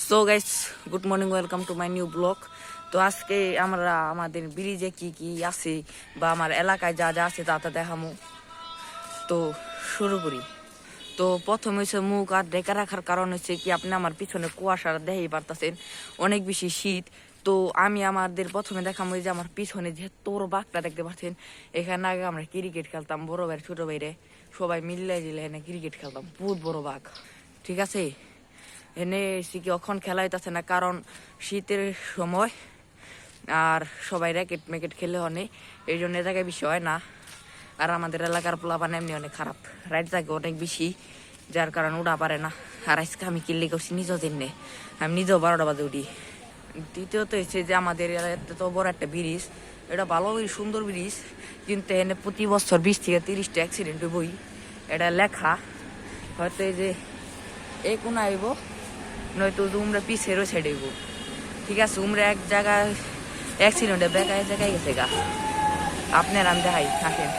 So guys, good morning, welcome to my new blog. তো আজকে আমরা আমাদের ব্রিজে কি কি আছে বা আমার এলাকায় যা যা আছে তা তা দেখামো। তো শুরু করি। তো প্রথম হচ্ছে মুখ আর ঢেকে রাখার কারণ হচ্ছে কি, আপনি আমার পিছনে কুয়াশা দেখেই পারতেছেন, অনেক বেশি শীত। তো আমি আমাদের প্রথমে দেখাবো যে আমার পিছনে যে তোর বাঘটা দেখতে পাচ্ছেন, এখানে আগে আমরা ক্রিকেট খেলতাম, বড় ভাই ছোট ভাইরে সবাই মিলে জিলে এনে ক্রিকেট খেলতাম, বহুত বড় বাঘ। ঠিক আছে, এনে এসে কি এখন খেলা হইতেছে না, কারণ শীতের সময় আর সবাই র্যাকেট ম্যাকেট খেলে অনেক, এই জন্য এ জায়গায় বেশি হয় না। আর আমাদের এলাকার পোলাপান এমনি অনেক খারাপ, রাইট থাকে অনেক বেশি, যার কারণে উঠা পারে না। আর আজকে আমি কিনলে করছি নিজেও দিনে, আমি নিজেও 12টা বাজে উঠি। দ্বিতীয়ত হচ্ছে যে আমাদের এত বড় একটা ব্রিজ, এটা ভালো সুন্দর ব্রিজ, কিন্তু এনে প্রতি বছর 20 থেকে 30টা অ্যাক্সিডেন্ট হইবই। এটা লেখা হয়তো এই যে এই কোন আইব, নয়তো উমরা পিছের ওই সাইড আইব। ঠিক আছে, উমরা এক জায়গায় অ্যাক্সিডেন্টে বেকায় জায়গায় গেছে গা, আপনার আমি দেখাই থাকেন।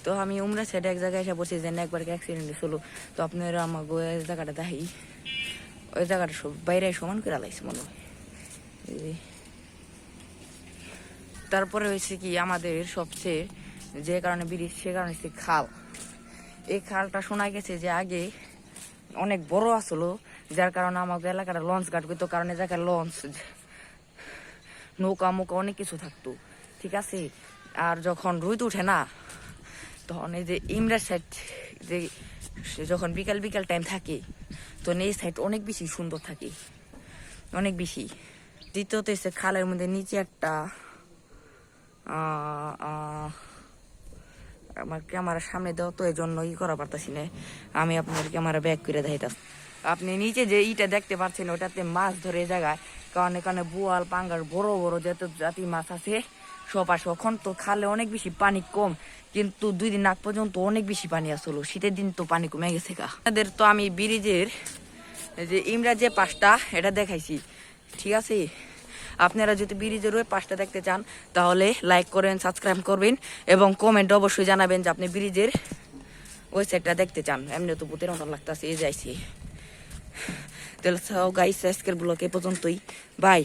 তো আমি উমরা সাইডে এক জায়গায় এসে বসে যেন একবার অ্যাক্সিডেন্ট হলো। তো আপনারা আমাকে ওই জায়গাটা দেখাই, ওই জায়গাটা সব বাইরে সমান করে লাইছে মনে হয়। তারপরে হয়েছে কি, আমাদের সবচেয়ে যে কারণে ব্রিজ, সে কারণে হচ্ছে খাল। এই খালটা শোনা গেছে যে আগে অনেক বড় আসলো, যার কারণে আমাদের এলাকাটা লঞ্চ ঘাট করতো, কারণ এই জায়গায় লঞ্চ, নৌকা মৌকা অনেক কিছু থাকতো। ঠিক আছে, আর যখন রোদ উঠে না, তখন এই যে ইমরা সাইড যে যখন বিকাল বিকাল টাইম থাকে, তো এই সাইড অনেক বেশি সুন্দর থাকে, অনেক বেশি। দ্বিতীয়ত এসে খালের মধ্যে নিচে একটা আমার ক্যামেরার সামনে দেওয়া, তো এই জন্য ই করা পারতাছি না, আমি আপনার ক্যামেরা ব্যাক করে দেখাইতাম। আপনি নিচে যে ইটা দেখতে পাচ্ছেন, ওটাতে মাছ ধরে জায়গায়, কারণ এখানে বোয়াল পাঙ্গার বড় বড় যত জাতি মাছ আছে সব আসে। এখন তো খালে অনেক বেশি পানি কম, কিন্তু 2 দিন আগ পর্যন্ত অনেক বেশি পানি আসলো, শীতের দিন তো পানি কমে গেছে গা। আপনাদের তো আমি ব্রিজের যে ইমরা যে পাশটা এটা দেখাইছি। ঠিক আছে, আপনারা যদি ব্রিজের ওই পাশটা দেখতে চান, তাহলে লাইক করেন, সাবস্ক্রাইব করবেন এবং কমেন্ট অবশ্যই জানাবেন যে আপনি ব্রিজের ওই সাইডটা দেখতে চান। এমনি তো ভূতের মতো লাগতেছে, এই যাইছি। তাহলে গাইস, আজকের ব্লগ এ পর্যন্তই, বাই।